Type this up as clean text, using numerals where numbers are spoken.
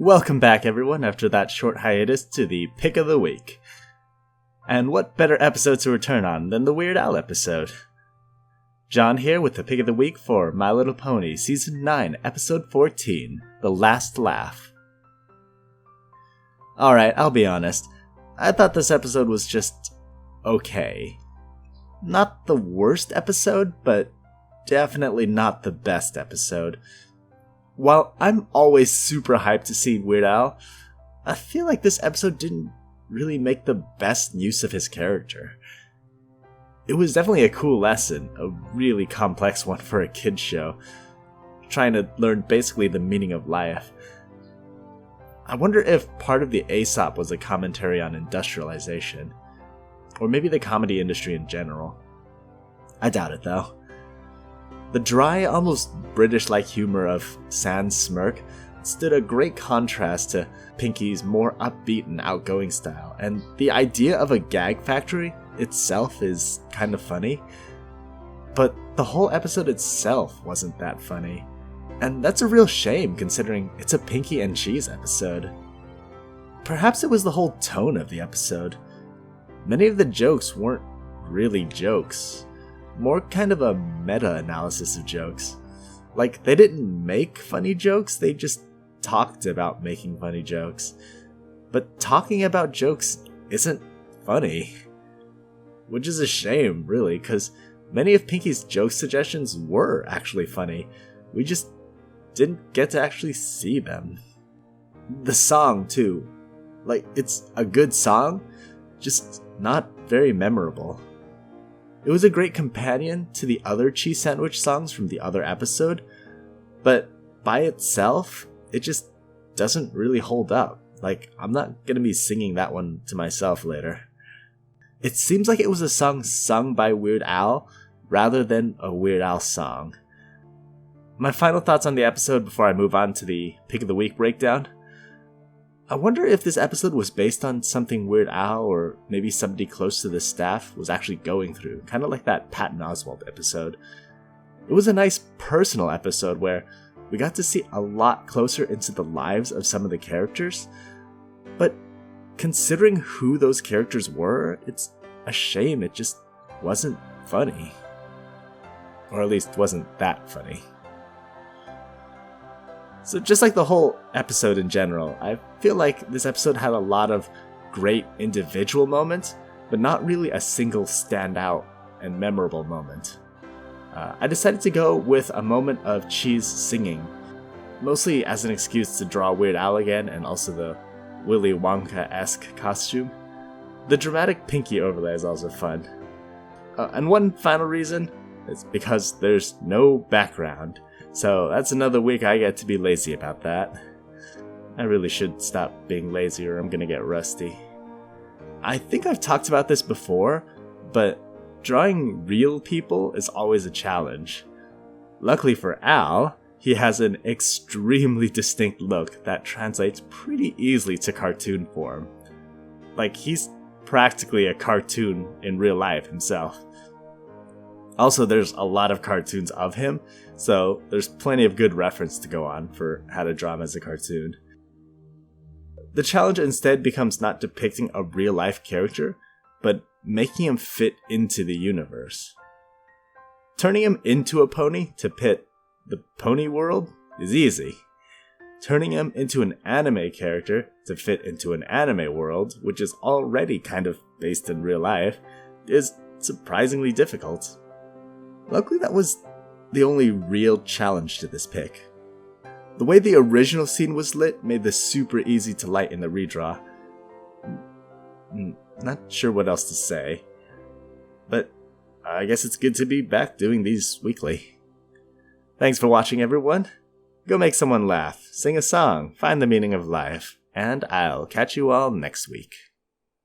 Welcome back, everyone, after that short hiatus to the Pick of the Week. And what better episode to return on than the Weird Al episode? John here with the Pick of the Week for My Little Pony Season 9, Episode 14, The Last Laugh. Alright, I'll be honest. I thought this episode was just okay. Not the worst episode, but definitely not the best episode. While I'm always super hyped to see Weird Al, I feel like this episode didn't really make the best use of his character. It was definitely a cool lesson, a really complex one for a kid's show, trying to learn basically the meaning of life. I wonder if part of the Aesop was a commentary on industrialization, or maybe the comedy industry in general. I doubt it though. The dry, almost British-like humor of Sans' smirk stood a great contrast to Pinky's more upbeat and outgoing style, and the idea of a gag factory itself is kind of funny, but the whole episode itself wasn't that funny, and that's a real shame considering it's a Pinky and Cheese episode. Perhaps it was the whole tone of the episode. Many of the jokes weren't really jokes. More kind of a meta-analysis of jokes. Like, they didn't make funny jokes, they just talked about making funny jokes. But talking about jokes isn't funny. Which is a shame, really, because many of Pinky's joke suggestions were actually funny. We just didn't get to actually see them. The song, too. Like, it's a good song, just not very memorable. It was a great companion to the other cheese sandwich songs from the other episode, but by itself, it just doesn't really hold up. Like, I'm not gonna be singing that one to myself later. It seems like it was a song sung by Weird Al, rather than a Weird Al song. My final thoughts on the episode before I move on to the Pick of the Week breakdown. I wonder if this episode was based on something Weird Al or maybe somebody close to the staff was actually going through, kind of like that Patton Oswalt episode. It was a nice personal episode where we got to see a lot closer into the lives of some of the characters, but considering who those characters were, it's a shame it just wasn't funny. Or at least wasn't that funny. So just like the whole episode in general, I feel like this episode had a lot of great individual moments, but not really a single standout and memorable moment. I decided to go with a moment of Cheese singing, mostly as an excuse to draw Weird Al again and also the Willy Wonka-esque costume. The dramatic Pinky overlay is also fun. And one final reason is because there's no background. So that's another week I get to be lazy about that. I really should stop being lazy or I'm gonna get rusty. I think I've talked about this before, but drawing real people is always a challenge. Luckily for Al, he has an extremely distinct look that translates pretty easily to cartoon form. Like, he's practically a cartoon in real life himself. Also, there's a lot of cartoons of him, so there's plenty of good reference to go on for how to draw him as a cartoon. The challenge instead becomes not depicting a real-life character, but making him fit into the universe. Turning him into a pony to pit the pony world is easy. Turning him into an anime character to fit into an anime world, which is already kind of based in real life, is surprisingly difficult. Luckily, that was the only real challenge to this pick. The way the original scene was lit made this super easy to light in the redraw. Not sure what else to say, but I guess it's good to be back doing these weekly. Thanks for watching, everyone. Go make someone laugh, sing a song, find the meaning of life, and I'll catch you all next week.